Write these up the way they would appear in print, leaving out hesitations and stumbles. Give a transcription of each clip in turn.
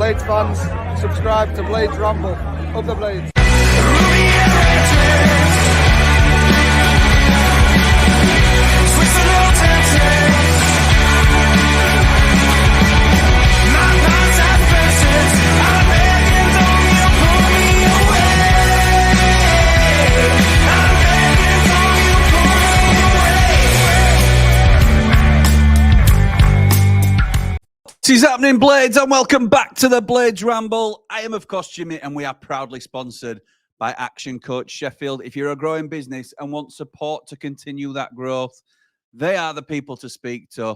Blades fans, subscribe to Blades Ramble. Up the Blades. What is happening, Blades, and welcome back to the Blades Ramble. I am, of course, Jimmy, and we are proudly sponsored by Action Coach Sheffield. If you're a growing business and want support to continue that growth, they are the people to speak to.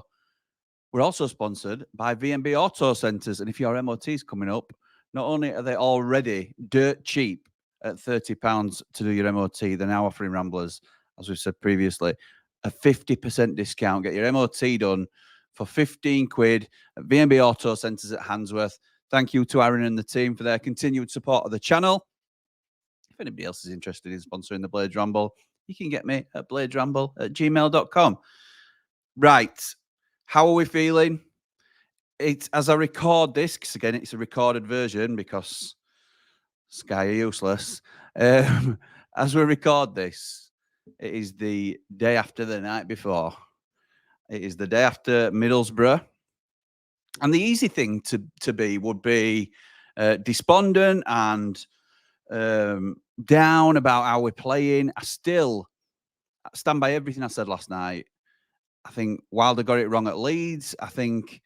We're also sponsored by V&B Auto Centres, and if your MOT is coming up, not only are they already dirt cheap at £30 to do your MOT, they're now offering Ramblers, as we've said previously, a 50% discount. Get your MOT done for 15 quid at V&B Auto Centres at Handsworth. Thank you to Aaron and the team for their continued support of the channel. If anybody else is interested in sponsoring the Blades Ramble, you can get me at bladesramble@gmail.com. Right. How are we feeling? It's as I record this, because again, it's a recorded version because Sky are useless. As we record this, it is the day after the night before. It is the day after Middlesbrough. And the easy thing to be would be despondent and down about how we're playing. I still stand by everything I said last night. I think Wilder got it wrong at Leeds. I think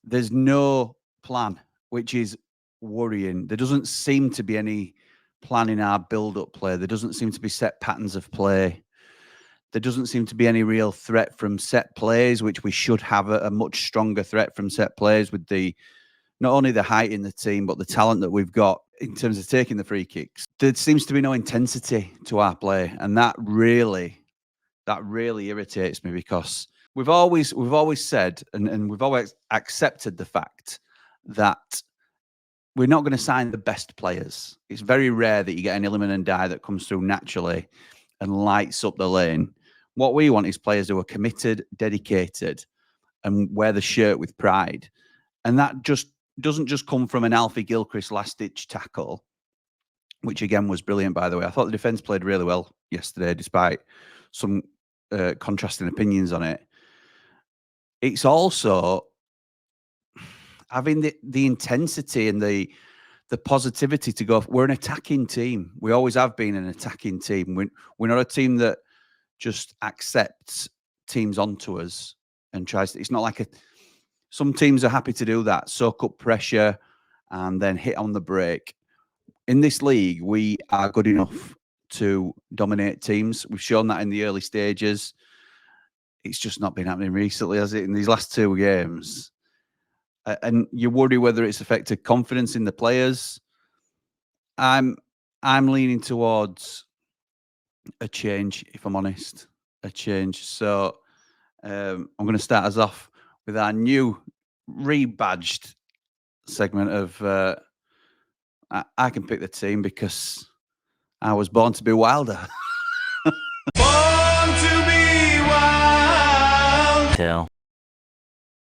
there's no plan, which is worrying. There doesn't seem to be any plan in our build-up play. There doesn't seem to be set patterns of play. There doesn't seem to be any real threat from set plays, which we should have a much stronger threat from set plays with the not only the height in the team, but the talent that we've got in terms of taking the free kicks. There seems to be no intensity to our play, and that really irritates me because we've always said and we've always accepted the fact that we're not going to sign the best players. It's very rare that you get an element and die that comes through naturally and lights up the lane. What we want is players who are committed, dedicated, and wear the shirt with pride. And that just doesn't just come from an Alfie Gilchrist last-ditch tackle, which again was brilliant, by the way. I thought the defence played really well yesterday, despite some contrasting opinions on it. It's also having the intensity and the positivity to go. We're an attacking team. We always have been an attacking team. We're not a team that just accepts teams onto us and tries to, it's not like some teams are happy to do that, soak up pressure and then hit on the brake. In this league, we are good enough to dominate teams. We've shown that in the early stages. It's just not been happening recently, has it? In these last two games. And you worry whether it's affected confidence in the players. I'm leaning towards a change, if I'm honest, a change. So I'm going to start us off with our new rebadged segment of I can pick the team because I was born to be Wilder. Born to be wild. Tell.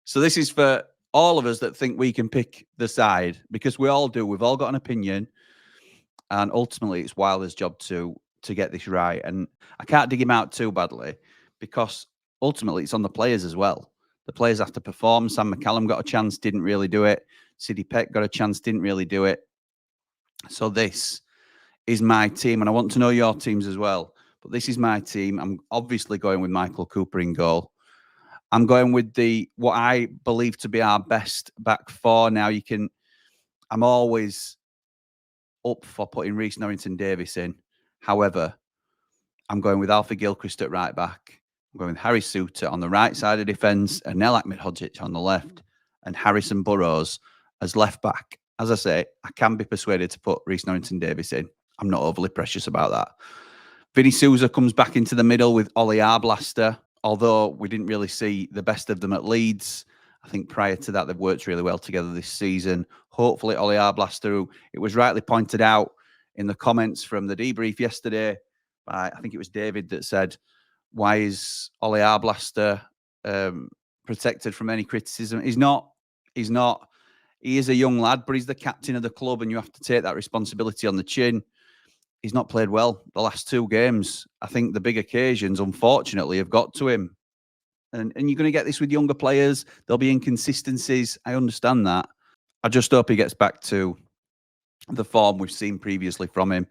So this is for all of us that think we can pick the side, because we all do. We've all got an opinion, and ultimately it's Wilder's job to get this right. And I can't dig him out too badly because ultimately it's on the players as well. The players have to perform. Sam McCallum got a chance, didn't really do it. Sidney Peck got a chance, didn't really do it. So this is my team, and I want to know your teams as well. But this is my team. I'm obviously going with Michael Cooper in goal. I'm going with what I believe to be our best back four. Now I'm always up for putting Reece Norrington-Davies in. However, I'm going with Alfie Gilchrist at right back. I'm going with Harry Souttar on the right side of defence, and Anel Ahmedhodzic on the left, and Harrison Burrows as left back. As I say, I can be persuaded to put Reece Norrington-Davies in. I'm not overly precious about that. Vinny Souza comes back into the middle with Ollie Arblaster. Although we didn't really see the best of them at Leeds, I think prior to that, they've worked really well together this season. Hopefully, Ollie Arblaster, who it was rightly pointed out in the comments from the debrief yesterday, by, I think it was David that said, why is Ollie Arblaster protected from any criticism? He's not. He is a young lad, but he's the captain of the club, and you have to take that responsibility on the chin. He's not played well the last 2 games. I think the big occasions, unfortunately, have got to him. And you're going to get this with younger players. There'll be inconsistencies. I understand that. I just hope he gets back to the form we've seen previously from him.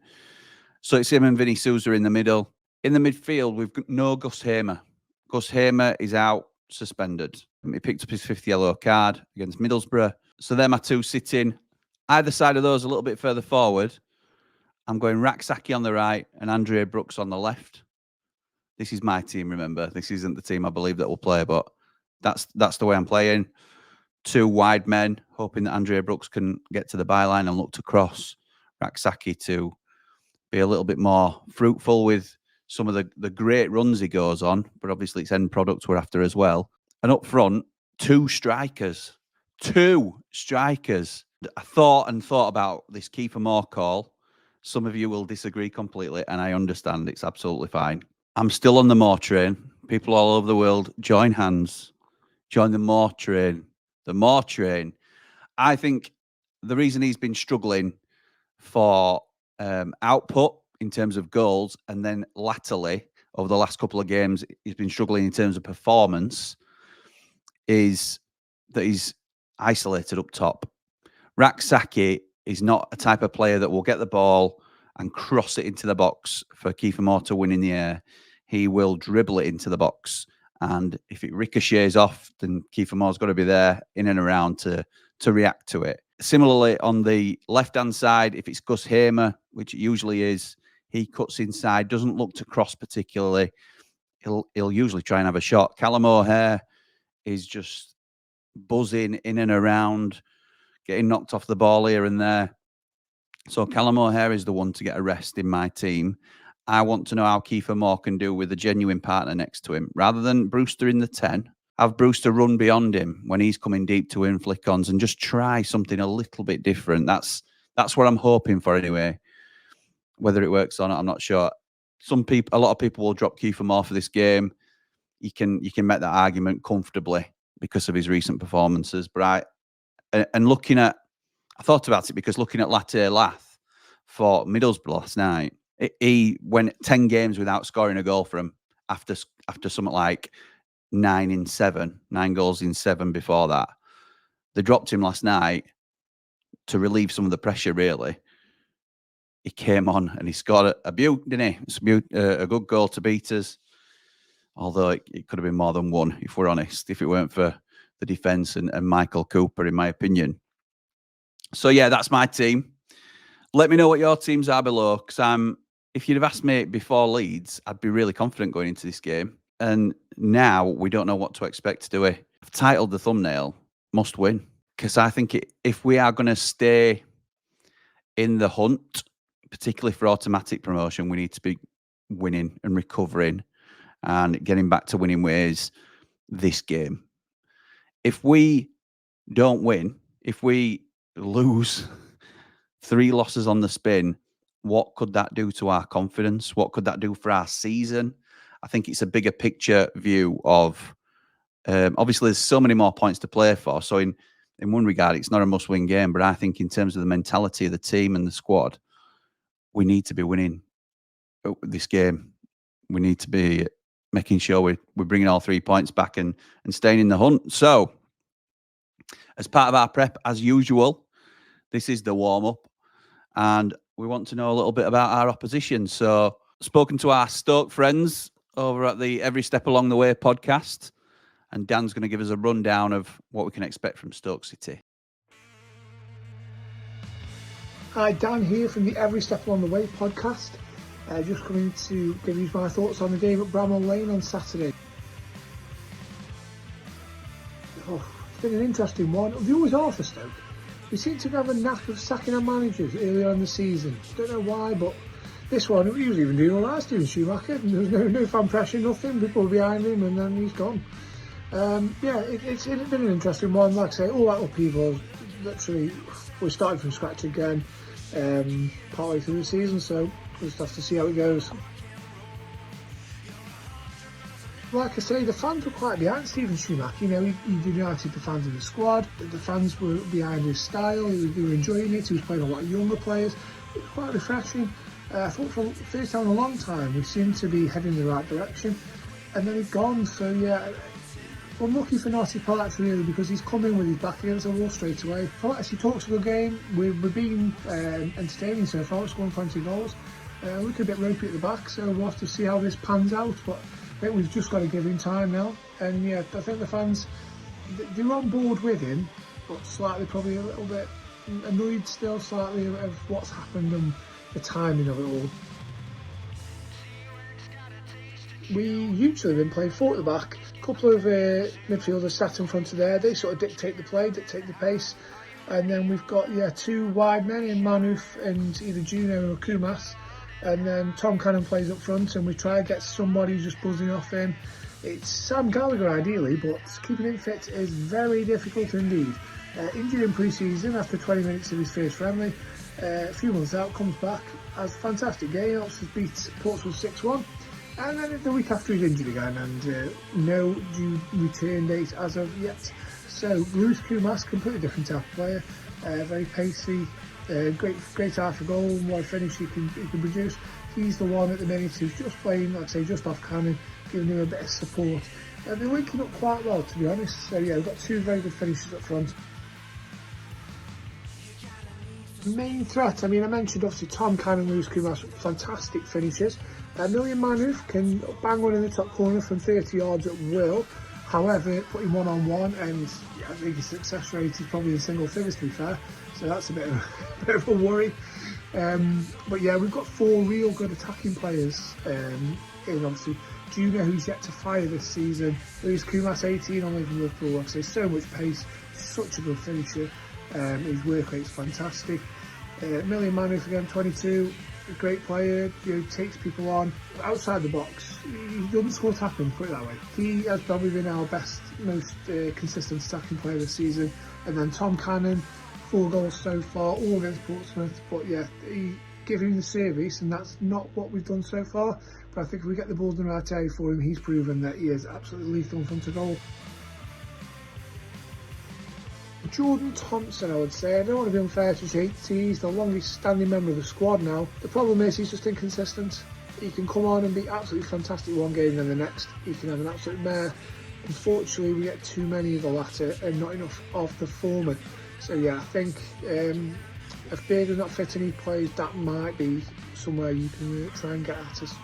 So it's him and Vinny Souza in the middle. In the midfield, we've got no Gus Hamer. Gus Hamer is out, suspended. He picked up his 5th yellow card against Middlesbrough. So they're my 2 sitting. Either side of those a little bit further forward, I'm going Raksaki on the right and Andre Brooks on the left. This is my team, remember. This isn't the team I believe that will play, but that's the way I'm playing. 2 wide men, hoping that Andre Brooks can get to the byline and look to cross. Raksaki to be a little bit more fruitful with some of the great runs he goes on, but obviously it's end product we're after as well. And up front, 2 strikers. 2 strikers. I thought about this Kiefer Moore call. Some of you will disagree completely, and I understand. It's absolutely fine. I'm still on the Moore train. People all over the world, join hands. Join the Moore train. The Moore train. I think the reason he's been struggling for output in terms of goals, and then latterly, over the last couple of games, he's been struggling in terms of performance, is that he's isolated up top. Raksaki is not a type of player that will get the ball and cross it into the box for Kiefer Moore to win in the air. He will dribble it into the box. And if it ricochets off, then Kiefer Moore's got to be there in and around to react to it. Similarly, on the left-hand side, if it's Gus Hamer, which it usually is, he cuts inside, doesn't look to cross particularly. He'll usually try and have a shot. Callum O'Hare is just buzzing in and around, getting knocked off the ball here and there. So Callum O'Hare is the one to get a rest in my team. I want to know how Kiefer Moore can do with a genuine partner next to him. Rather than Brewster in the 10, have Brewster run beyond him when he's coming deep to win flick-ons and just try something a little bit different. That's what I'm hoping for anyway. Whether it works or not, I'm not sure. A lot of people will drop Kiefer Moore for this game. You can make that argument comfortably because of his recent performances. But I thought about it because looking at Latte Lath for Middlesbrough last night, he went 10 games without scoring a goal for him after something like 9 goals in 7 before that. They dropped him last night to relieve some of the pressure, really. He came on and he scored a beaut, didn't he? A good goal to beat us. Although it could have been more than one, if we're honest, if it weren't for the defence and Michael Cooper, in my opinion. So, yeah, that's my team. Let me know what your teams are below, because if you'd have asked me before Leeds, I'd be really confident going into this game. And now we don't know what to expect, do we? I've titled the thumbnail, Must Win, because I think if we are going to stay in the hunt, particularly for automatic promotion, we need to be winning and recovering and getting back to winning ways this game. If we don't win, if we lose 3 losses on the spin, what could that do to our confidence? What could that do for our season? I think it's a bigger picture view of, obviously there's so many more points to play for. So in one regard, it's not a must-win game, but I think in terms of the mentality of the team and the squad, we need to be winning this game. We need to be making sure we're bringing all 3 points back and staying in the hunt. So as part of our prep, as usual, this is the warm-up. And we want to know a little bit about our opposition. So, spoken to our Stoke friends over at the Every Step Along the Way podcast. And Dan's going to give us a rundown of what we can expect from Stoke City. Hi, Dan here from the Every Step Along the Way podcast. Just coming to give you my thoughts on the game at Bramall Lane on Saturday. It's been an interesting one. We always are for Stoke. We seem to have a knack of sacking our managers earlier in the season. Don't know why, but this one, he was even doing all right, Steven Schumacher. There was no fan pressure, nothing. People were behind him, and then he's gone. It's been an interesting one. Like I say, all that upheaval, literally, we're starting from scratch again, partway through the season, so we'll just have to see how it goes. like I say, the fans were quite behind Steven Schumacher. You know, he united the fans in the squad. The fans were behind his style. They were enjoying it. He was playing a lot of younger players. It was quite refreshing. I thought for the first time in a long time we seemed to be heading in the right direction. And then he'd gone. So yeah, unlucky for Naughty Parks really, because he's come in with his back against the wall straight away. As he talks a good game, we're being entertaining so far. We're scoring 20 goals. Looking a bit ropey at the back, so we'll have to see how this pans out. But I think we've just got to give him time now. And yeah, I think the fans, they're on board with him, but slightly probably a little bit annoyed still slightly of what's happened and the timing of it all. We usually been playing 4 at the back, a couple of midfielders sat in front of there. They sort of dictate the play, dictate the pace. And then we've got 2 wide men in Manuf and either Juno or Kumas. And then Tom Cannon plays up front, and we try to get somebody just buzzing off him. It's Sam Gallagher ideally, but keeping him fit is very difficult indeed. Injured in pre-season after 20 minutes of his first friendly. A few months out, comes back, has a fantastic game, helps us beat Portsmouth 6-1. And then the week after he's injured again, and no due return date as of yet. So Bruce Kumas, completely different type of player, very pacey, great eye for goal, and what a finish he can produce. He's the one at the minute who's just playing, like I say, just off Cannon, giving him a bit of support. They're linking up quite well, to be honest. So yeah, we've got 2 very good finishes up front. Main threat, I mean, I mentioned obviously Tom Cannon, Lewis Kumas, fantastic finishers. Million Manuf can bang one in the top corner from 30 yards at will. However, putting 1-on-1, and yeah, I think his success rate is probably in single figures, to be fair. So that's a bit of a worry. But yeah, we've got 4 real good attacking players. In obviously Juno, who's yet to fire this season. Lewis Kumas, 18, only from Liverpool. Like I say, so much pace, such a good finisher. His work rate's fantastic. Million Manuf again, 22. A great player, takes people on outside the box. He doesn't score tackling, put it that way. He has probably been our best, most consistent attacking player this season. And then Tom Cannon, 4 goals so far, all against Portsmouth. But yeah, give him the service, and that's not what we've done so far. But I think if we get the ball in the right area for him, he's proven that he is absolutely lethal in front of goal. Jordan Thompson, I would say. I don't want to be unfair to JT, he's the longest standing member of the squad now. The problem is he's just inconsistent. He can come on and be absolutely fantastic one game, then the next he can have an absolute mare. Unfortunately, we get too many of the latter and not enough of the former. So yeah, I think if Berger's not fit any plays, that might be somewhere you can try and get at us.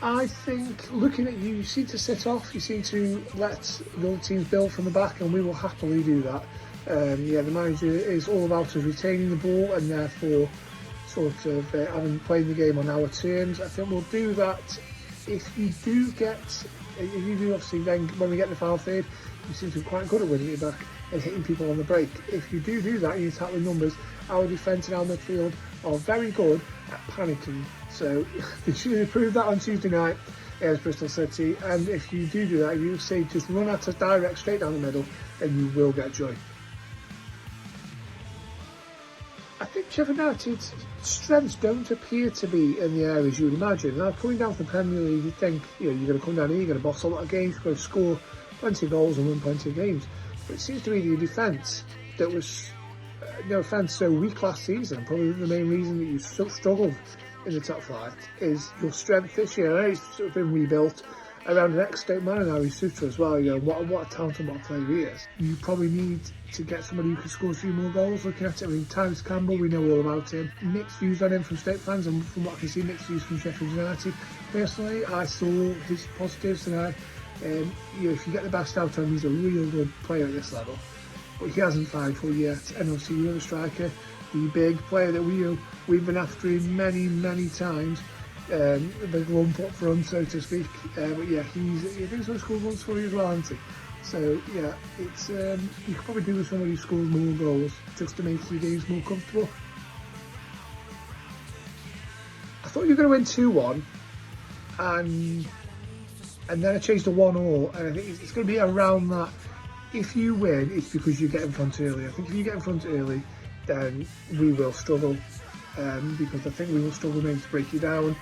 I think, looking at you, you seem to sit off, you seem to let the other teams build from the back, and we will happily do that. Yeah, the manager is all about us retaining the ball, and therefore sort of having played the game on our terms. I think we'll do that if you do obviously then, when we get the final third, you seem to be quite good at winning it back and hitting people on the break. If you do that, you attack with numbers, our defence and our midfield are very good at panicking. So they should have proved that on Tuesday night against Bristol City. And if you do that, you say just run at us direct, straight down the middle, and you will get joy. I think Sheffield United's strengths don't appear to be in the areas you would imagine. Now, coming down from the Premier League, you think you're going to come down here, you're going to boss a lot of games, you're going to score plenty of goals and win plenty of games. But it seems to be the defence that was, no offence, so weak last season. Probably the main reason that you struggled in the top flight is your strength this year. I know it's sort of been rebuilt around an ex-Stoke man and Harry Suter as well. What a talent and what a player he is. You probably need to get somebody who can score a few more goals. Looking at it, I mean, Tyrese Campbell, we know all about him. Mixed views on him from Stoke fans, and from what I can see, mixed views from Sheffield United. Personally, I saw his positives, and if you get the best out of him, he's a real good player at this level. But he hasn't fired for yet. And obviously, the other striker, the big player that we've been after him many times. The big lump up front, so to speak. But yeah, he's going to score goals for you as well, hasn't he? So yeah, it's you could probably do with somebody who scores more goals just to make your games more comfortable. I thought you were going to win 2-1, and then I changed to 1-1, and I think it's going to be around that. If you win, it's because you get in front early. I think if you get in front early, then we will struggle, because I think we will struggle maybe to break you down.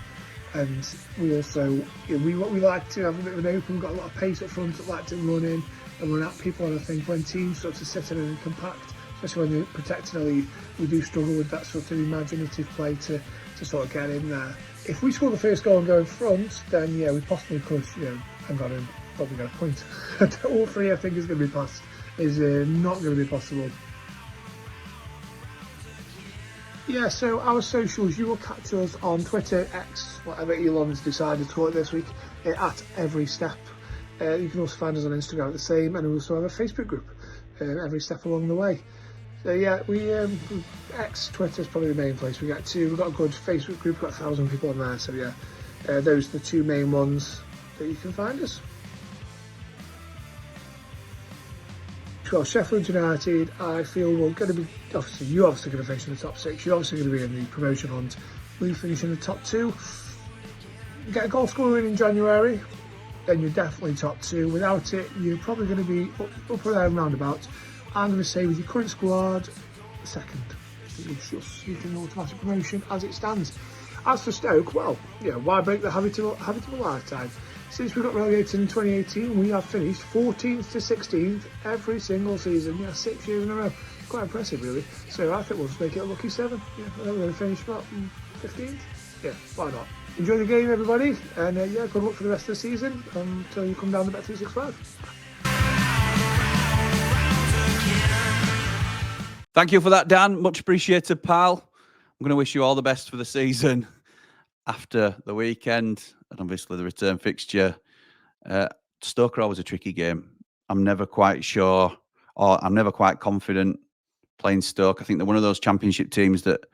And we also, we like to have a bit of an open. We've got a lot of pace up front that like to run in and run at people. And I think when teams sort of sit in and compact, especially when they're protecting a lead, we do struggle with that sort of imaginative play to sort of get in there. If we score the first goal and go in front, then yeah, we possibly could, hang on, and probably get a point. All three, I think, is going to be passed. Is not going to be possible. Yeah, so our socials, you will catch us on Twitter, X, whatever Elon's decided to call it this week, at Every Step. You can also find us on Instagram at the same, and we also have a Facebook group, Every Step Along the Way. So yeah, we X, Twitter is probably the main place. We've got a good Facebook group, we've got 1,000 people on there, so yeah, those are the two main ones that you can find us. Well, Sheffield United, I feel we're going to be, you're obviously going to finish in the top 6, you're obviously going to be in the promotion hunt, we finish in the top 2, get a goal scorer in January, then you're definitely top 2, without it you're probably going to be up or down roundabout. I'm going to say with your current squad, second, you'll just sneak an automatic promotion as it stands. As for Stoke, well, why break the habit of a lifetime? Since we got relegated in 2018, we have finished 14th to 16th every single season. 6 years in a row. Quite impressive, really. So I think we'll just make it a lucky 7. We're going to finish, 15th? Yeah, why not? Enjoy the game, everybody. And good luck for the rest of the season until you come down to Bet365. Thank you for that, Dan. Much appreciated, pal. I'm going to wish you all the best for the season after the weekend and obviously the return fixture. Stoke are always a tricky game. I'm never quite sure, or I'm never quite confident playing Stoke. I think they're one of those championship teams that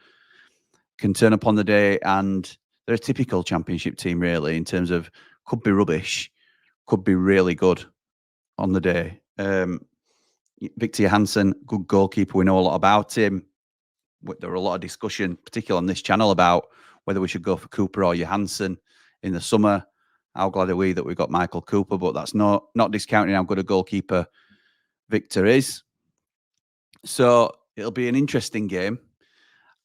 can turn up on the day, and they're a typical championship team, really, in terms of could be rubbish, could be really good on the day. Victor Johansson, good goalkeeper. We know a lot about him. There were a lot of discussion, particularly on this channel, about whether we should go for Cooper or Johansson in the summer. How glad are we that we got Michael Cooper, but that's not discounting how good a goalkeeper Victor is. So it'll be an interesting game.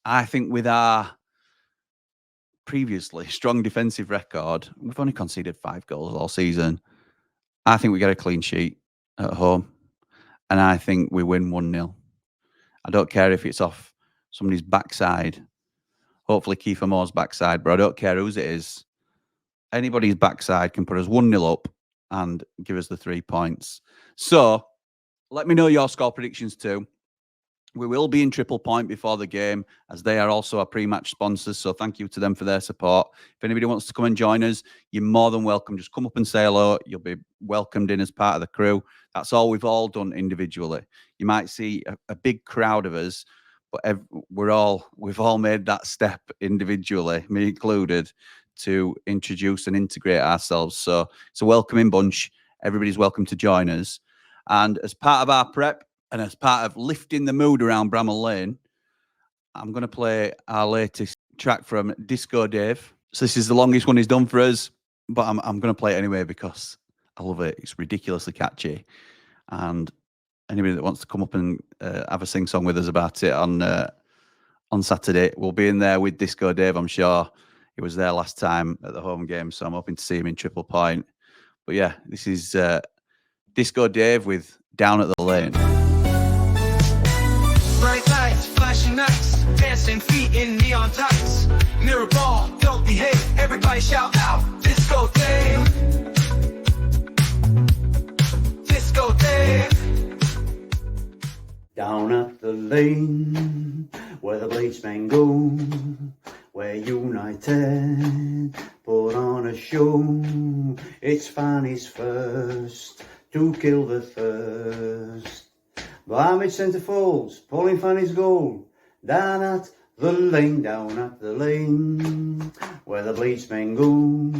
I think with our previously strong defensive record, we've only conceded 5 goals all season. I think we get a clean sheet at home, and I think we win 1-0. I don't care if it's off somebody's backside, hopefully Kiefer Moore's backside, but I don't care whose it is. Anybody's backside can put us 1-0 up and give us the 3 points. So let me know your score predictions too. We will be in Triple Point before the game, as they are also our pre-match sponsors. So thank you to them for their support. If anybody wants to come and join us, you're more than welcome. Just come up and say hello. You'll be welcomed in as part of the crew. That's all we've all done individually. You might see a big crowd of us, but we've all made that step individually, me included, to introduce and integrate ourselves. So it's a welcoming bunch. Everybody's welcome to join us. And as part of our prep, and as part of lifting the mood around Bramall Lane, I'm going to play our latest track from Disco Dave. So this is the longest one he's done for us, but I'm going to play it anyway because I love it. It's ridiculously catchy. And anybody that wants to come up and have a sing-song with us about it on Saturday, we'll be in there with Disco Dave, I'm sure. He was there last time at the home game, so I'm hoping to see him in Triple Point. But yeah, this is Disco Dave with Down at the Lane. Bright lights, flashing lights, dancing feet in neon tights. Mirror ball, don't behave, everybody shout out. Disco Dave. Disco Dave. Down at the lane, where the bladesmen go, where United put on a show. It's Fanny's first to kill the thirst. By mid-centre folds, pulling Fanny's goal. Down at the lane, where the bladesmen go,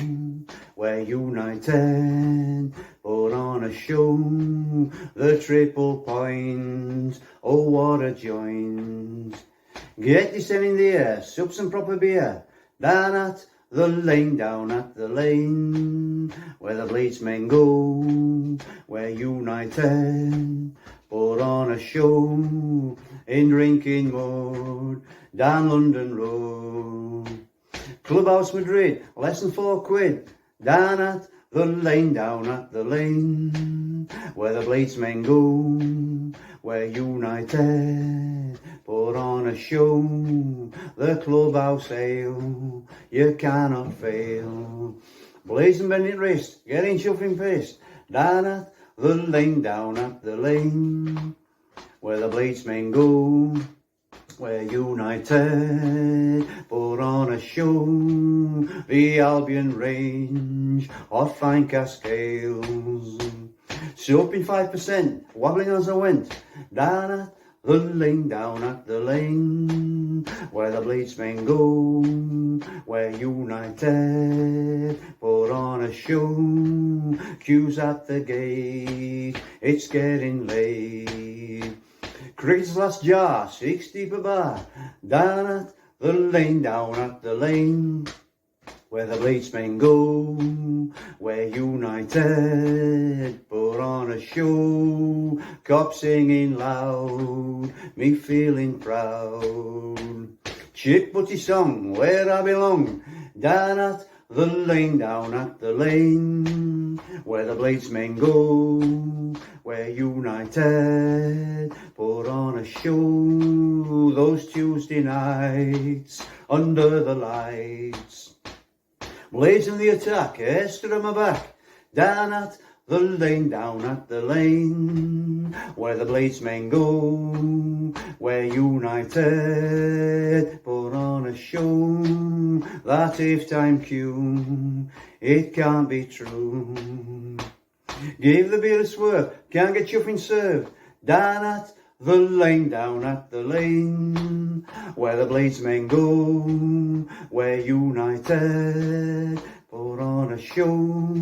where United put on a show. The Triple Point, oh what a joint. Get this in the air, sup some proper beer. Down at the lane, where the bladesmen go, where United put on a show. In drinking mode, down London Road. Clubhouse Madrid, less than £4. Down at the lane, where the bladesmen go, where United put on a show. The clubhouse ale, you cannot fail. Blazing bending wrist, getting chuffing pissed. Down at the lane, where the bladesmen go, where United put on a show. The Albion range of fine cascales, soaping 5%, wobbling as I went. Down at the lane, where the bladesmen go, where United put on a show. Queues at the gate, it's getting late. Cricket's last jar, 60 per bar. Down at the lane, where the bladesmen go, where United put on a show. Cops singing loud, me feeling proud. Chip Butty song, where I belong. Down at the lane, where the bladesmen go, where United put on a show. Those Tuesday nights under the lights, blades in the attack, Esther on my back. Down at the lane, where the bladesmen go, where United put on a show. That if time queue, it can't be true. Give the beer a swerve, can't get chuffing served. Down at the lane, where the bladesmen go, where United put on a show.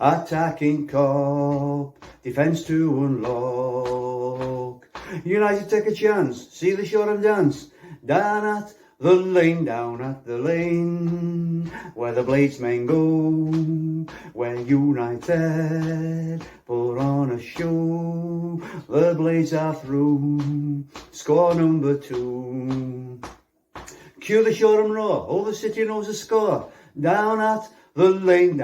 Attacking cop, defence to unlock. United take a chance, see the Shoreham dance. Down at the lane, where the bladesmen go, where United put on a show. The Blades are through, score number 2. Cue the Shoreham roar, all the city knows the score. Down at the lane,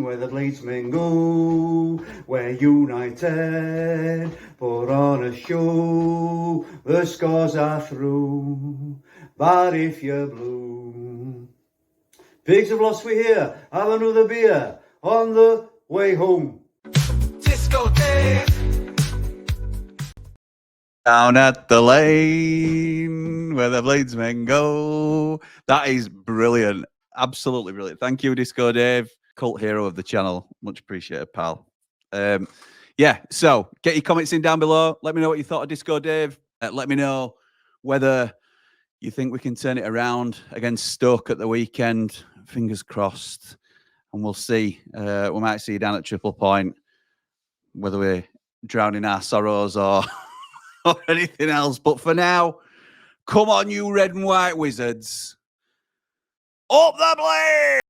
where the bladesmen go, where United put on a show. The scores are through, but if you're blue, pigs have lost, we hear, have another beer on the way home. Disco Dave. Down at the lane, where the bladesmen go. That is brilliant. Absolutely brilliant. Thank you, Disco Dave. Cult hero of the channel. Much appreciated, pal. Yeah, so get your comments in down below. Let me know what you thought of Disco Dave. Let me know whether you think we can turn it around against Stoke at the weekend. Fingers crossed. And we'll see. We might see you down at Triple Point, whether we're drowning our sorrows or or anything else. But for now, come on, you red and white wizards. Up the blade!